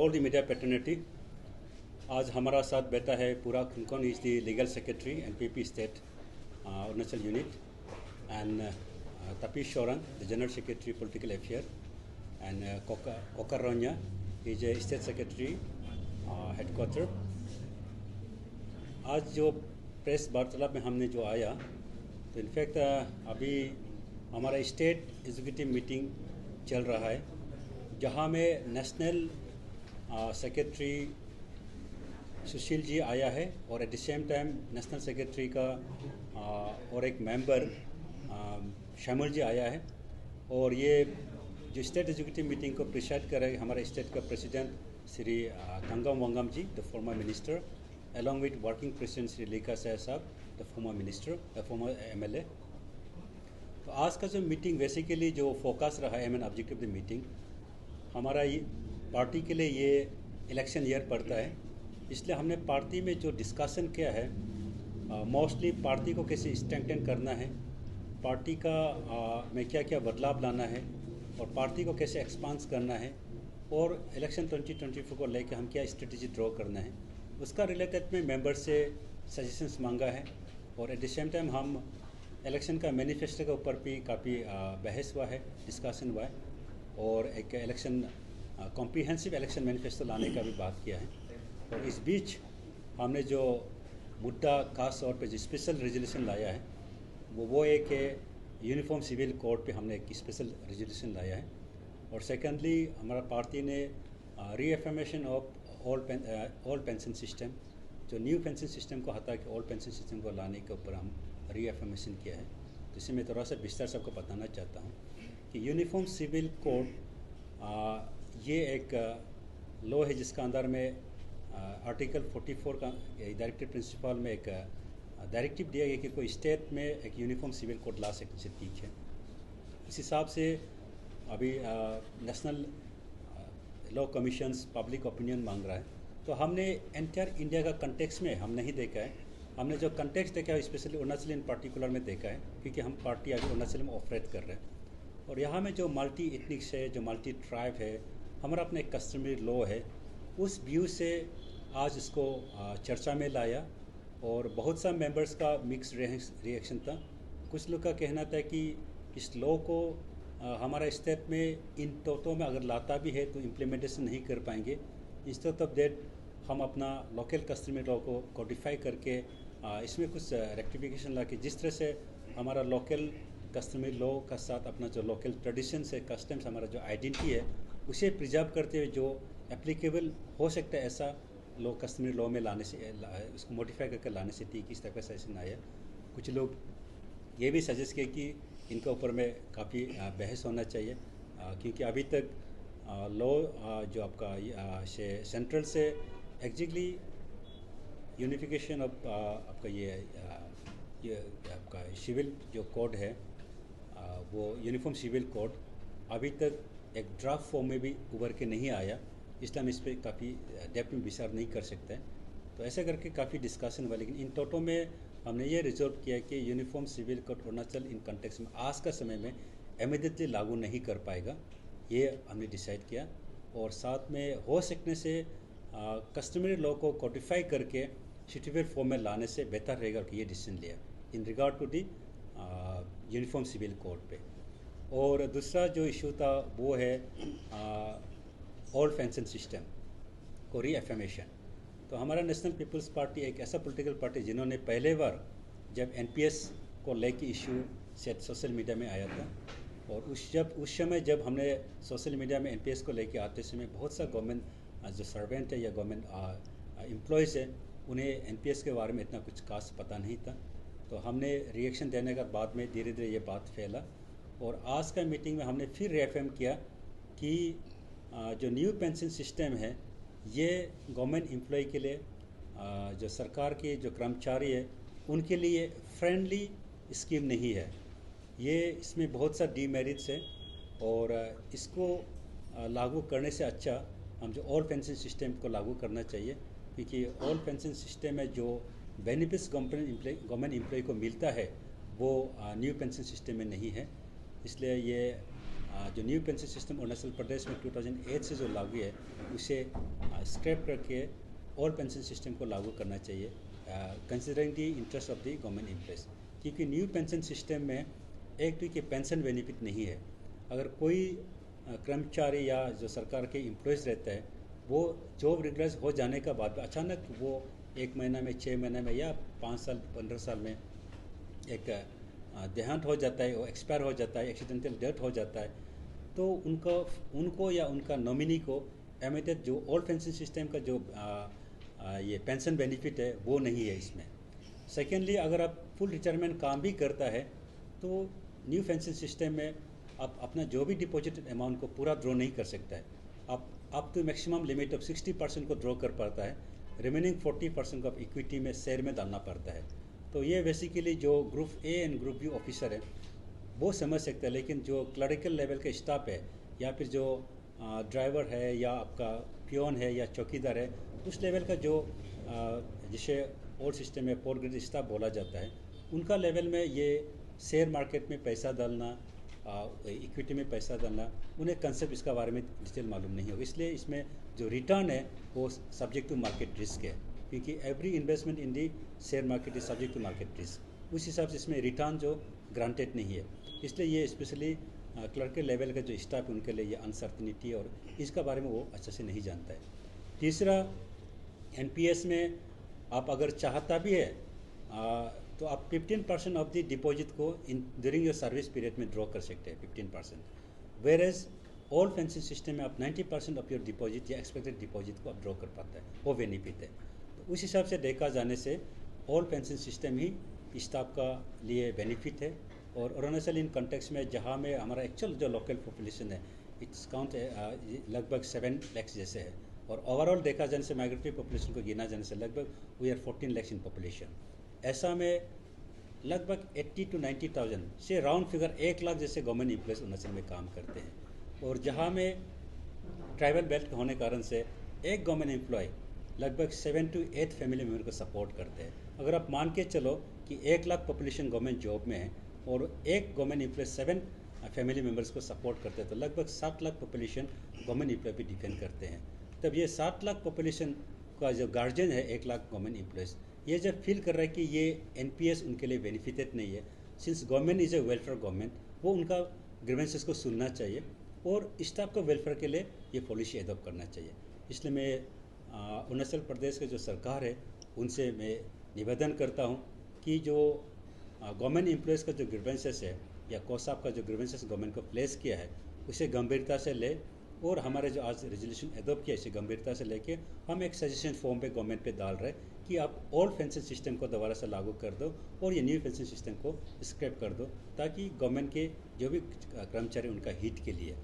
all the media fraternity. आज हमारा साथ बैठा है पूरा खनकौन is the legal secretary NPP state Arunachal unit and Tapish Shoran, the general secretary political affairs, and Kokar Ronya is a state secretary headquarter. आज जो प्रेस वार्तालाप में हमने जो आया तो इनफैक्ट अभी हमारा स्टेट एग्जीक्यूटिव मीटिंग चल रहा है जहां में नेशनल सेक्रेटरी सुशील जी आया है और at the same time national secretary का और एक मेंबर शामिल जी आया है। और ये जो स्टेट एग्जीक्यूटिव मीटिंग को प्रिसाइड कर रहे हैं हमारे स्टेट का president Shri Tangam Wangam ji, the former minister, along with working president Shri Lika Sahab, the former minister, the former MLA. तो आज का जो मीटिंग बेसिकली जो फोकस रहा है, ऑब्जेक्टिव द मीटिंग हमारा ये पार्टी के लिए ये इलेक्शन ईयर पड़ता है, इसलिए हमने पार्टी में जो डिस्कशन किया है मोस्टली पार्टी को कैसे स्ट्रेंथन करना है, पार्टी का में क्या क्या बदलाव लाना है और पार्टी को कैसे एक्सपांस करना है और इलेक्शन 2024 को लेकर हम क्या स्ट्रेटजी ड्रॉ करना है, उसका रिलेटेड में मेंबर से सजेशंस मांगा है। और एट द सेम टाइम हम इलेक्शन का मैनिफेस्टो के ऊपर भी काफ़ी बहस हुआ है, डिस्कशन हुआ है और एक इलेक्शन कॉम्प्रिहेंसिव इलेक्शन मैनिफेस्टो लाने का भी बात किया है। और इस बीच हमने जो मुद्दा खास तौर पे जो स्पेशल रेजोल्यूशन लाया है वो एक यूनिफॉर्म सिविल कोड पे हमने एक स्पेशल रेजोल्यूशन लाया है। और सेकेंडली हमारा पार्टी ने रीएफर्मेशन ऑफ ऑल पेंशन सिस्टम, जो न्यू पेंशन सिस्टम को हटा के ओल्ड पेंशन सिस्टम को लाने के ऊपर हम रीएफर्मेशन किया है। तो इससे मैं थोड़ा सा विस्तार से आपको बताना चाहता हूँ कि यूनिफॉर्म सिविल कोड ये एक लॉ है जिसका अंदर में आर्टिकल 44 का डायरेक्टिव प्रिंसिपल में एक डायरेक्टिव दिया गया कि कोई स्टेट में एक यूनिफॉर्म सिविल कोड ला सकने से ठीक है। इस हिसाब से अभी national law commissions public opinion मांग रहा है, तो हमने एंटायर इंडिया का कंटेक्स्ट में हम नहीं देखा है। हमने जो कंटेक्स्ट देखा है स्पेशली अरुणाचल इन पर्टिकुलर में देखा है, क्योंकि हम पार्टी अभी अरुणाचल में ऑपरेट कर रहे हैं और यहाँ में जो मल्टी एथनिक्स है, जो मल्टी ट्राइब है, हमारा अपना एक कस्टमरी लॉ है, उस व्यू से आज इसको चर्चा में लाया और बहुत सा मेंबर्स का मिक्स रिएक्शन था। कुछ लोग का कहना था कि इस लॉ को हमारा स्टेट में इन टोटो में अगर लाता भी है तो इम्प्लीमेंटेशन नहीं कर पाएंगे। इंस्टेड ऑफ दैट हम अपना लोकल कस्टमरी लॉ को कोडिफाई करके इसमें कुछ रेक्टिफिकेशन ला के जिस तरह से हमारा लोकल कस्टमरी लॉ का साथ अपना जो लोकल ट्रेडिशंस है, कस्टम्स, हमारा जो आइडेंटिटी है उसे प्रिजर्व करते हुए जो एप्लीकेबल हो सकता है ऐसा लॉ कस्टमरी लॉ में लाने से उसको मॉडिफाई करके लाने से ठीक इस तरह का सजेशन आया। कुछ लोग ये भी सजेस्ट किए कि इनके ऊपर में काफ़ी बहस होना चाहिए क्योंकि अभी तक लॉ जो आपका सेंट्रल से एग्जैक्टली यूनिफिकेशन ऑफ आपका ये आपका सिविल जो कोड है वो यूनिफॉर्म सिविल कोड अभी तक एक ड्राफ्ट फॉर्म में भी उभर के नहीं आया, इसलिए हम इस पर काफ़ी डेप्थ में विचार नहीं कर सकते। तो ऐसा करके काफ़ी डिस्कशन हुआ, लेकिन इन टोटो में हमने ये रिजॉल्व किया कि uniform civil code Arunachal in context में आज का समय में इमीडिएटली लागू नहीं कर पाएगा, ये हमने डिसाइड किया। और साथ में हो सकने से कस्टमरी लॉ को कोडिफाई करके सर्टिफिकेट फॉर्म में लाने से बेहतर रहेगा कि ये डिसीजन लिया in regard to the uniform civil code पे। और दूसरा जो इशू था वो है ओल्ड पेंशन सिस्टम को रीएफर्मेशन। तो हमारा नेशनल पीपल्स पार्टी एक ऐसा पॉलिटिकल पार्टी जिन्होंने पहले बार जब एनपीएस को लेके इशू शायद सोशल मीडिया में आया था और उस समय जब हमने सोशल मीडिया में एनपीएस को लेके आते समय बहुत सा गवर्नमेंट जो सर्वेंट है या गवर्नमेंट एम्प्लॉयज़ है उन्हें एनपीएस के बारे में इतना कुछ खास पता नहीं था। तो हमने रिएक्शन देने के बाद में धीरे धीरे ये बात फैला और आज का मीटिंग में हमने फिर रिएफर्म किया कि जो न्यू पेंशन सिस्टम है ये गवर्नमेंट एम्प्लॉय के लिए जो सरकार के जो कर्मचारी है उनके लिए फ्रेंडली स्कीम नहीं है। ये इसमें बहुत सा डीमेरिट्स है और इसको लागू करने से अच्छा हम जो ओल्ड पेंशन सिस्टम को लागू करना चाहिए, क्योंकि ओल्ड पेंशन सिस्टम में जो बेनिफिट्स गवर्नमेंट एम्प्लॉय को मिलता है वो न्यू पेंशन सिस्टम में नहीं है। इसलिए ये जो new pension system Arunachal Pradesh में 2008 से जो लागू है उसे स्क्रैप करके ऑल पेंशन सिस्टम को लागू करना चाहिए, considering the interest of the government employees. क्योंकि न्यू पेंशन सिस्टम में एक तो कि पेंशन बेनिफिट नहीं है। अगर कोई कर्मचारी या जो सरकार के एम्प्लॉयज़ रहता है वो जॉब रेगुलर हो जाने का बाद अचानक वो 1 महीना में, 6 महीने में या 5 साल 15 साल में एक देहांत हो जाता है, वो एक्सपायर हो जाता है, एक्सीडेंटल डेथ हो जाता है, तो उनको या उनका नॉमिनी को एमिटेड जो ओल्ड पेंशन सिस्टम का जो ये पेंशन बेनिफिट है वो नहीं है इसमें। सेकेंडली, अगर आप फुल रिटायरमेंट काम भी करता है तो न्यू पेंशन सिस्टम में आप अपना जो भी डिपॉजिटेड अमाउंट को पूरा ड्रॉ नहीं कर सकता है। आप up to maximum limit of 60% को ड्रॉ कर पाता है, रिमेनिंग 40% को आप इक्विटी में शेयर में डालना पड़ता है। तो ये बेसिकली जो group A and group B officer है वो समझ सकता है, लेकिन जो क्लरिकल लेवल का स्टाफ है या फिर जो ड्राइवर है या आपका पियोन है या चौकीदार है, उस लेवल का जो जिसे ओल्ड सिस्टम में पोर ग्रेड स्टाफ बोला जाता है, उनका लेवल में ये शेयर मार्केट में पैसा डालना, इक्विटी में पैसा डालना, उन्हें कंसेप्ट इसका बारे में डिटेल मालूम नहीं होगा। इसलिए इसमें जो रिटर्न है वो सब्जेक्ट टू मार्केट रिस्क है, क्योंकि every investment in the share market is subject to market risk. उस हिसाब से इसमें रिटर्न जो ग्रांटेड नहीं है, इसलिए ये स्पेशली क्लर्क के लेवल का जो स्टाफ है उनके लिए ये अनसर्टनिटी और इसका बारे में वो अच्छे से नहीं जानता है। तीसरा, एनपीएस में आप अगर चाहता भी है तो आप 15% ऑफ द डिपॉजिट को ड्यूरिंग योर सर्विस पीरियड में ड्रॉ कर सकते हैं, 15%। Whereas old pension system में आप 90% ऑफ योर डिपॉजिट या एक्सपेक्टेड डिपॉजिट को आप ड्रॉ कर पाता है, वो बेनिफिट है। तो उस हिसाब से देखा जाने से ओल्ड पेंशन सिस्टम ही स्टाफ का लिए बेनिफिट है। और अरुणाचल इन कॉन्टेक्स्ट में जहाँ में हमारा एक्चुअल जो लोकल पॉपुलेशन है इट्स काउंट लगभग 7 लाख जैसे है, और ओवरऑल देखा जाने से माइग्रेटरी पॉपुलेशन को गिना जाने से लगभग we are 14 lakh in population. ऐसा में लगभग 80 to 90,000 से राउंड फिगर 1 लाख जैसे गवर्नमेंट एम्प्लॉयज़ अरुणाचल में काम करते हैं। और जहाँ में ट्राइबल बेल्ट होने कारण से एक गवर्नमेंट एम्प्लॉय लगभग 7 to 8 फैमिली मेम्बर को सपोर्ट करते हैं। अगर आप मान के चलो कि 1 लाख पॉपुलेशन गवर्नमेंट जॉब में है और एक गवर्नमेंट एम्प्लॉय 7 फैमिली मेम्बर्स को सपोर्ट करते हैं, तो लगभग 7 लाख पॉपुलेशन गवर्नमेंट एम्प्लॉय भी डिपेंड करते हैं। तब ये 7 लाख पॉपुलेशन का जो गार्जियन है 1 लाख गवर्नमेंट एम्प्लॉयज़, ये जब फील कर रहा है कि ये एनपीएस उनके लिए बेनिफिटेड नहीं है, since government is a welfare government, वो उनका ग्रीवेंसेस को सुनना चाहिए और स्टाफ को वेलफेयर के लिए ये पॉलिसी एडॉप्ट करना चाहिए। इसलिए मैं अरुणाचल प्रदेश के जो सरकार है उनसे मैं निवेदन करता हूँ कि जो गवर्नमेंट एम्प्लॉयज़ का जो ग्रीवेंसेस है या कोसाप का जो ग्रीवेंसेस गवर्नमेंट को प्लेस किया है उसे गंभीरता से ले, और हमारे जो आज रेजोल्यूशन एडॉप्ट किया इसे गंभीरता से लेके हम एक सजेशन फॉर्म पे गवर्नमेंट पे डाल रहे हैं कि आप ओल्ड पेंशन सिस्टम को दोबारा से लागू कर दो और ये न्यू पेंशन सिस्टम को स्क्रैप कर दो, ताकि गवर्नमेंट के जो भी कर्मचारी उनका हित के लिए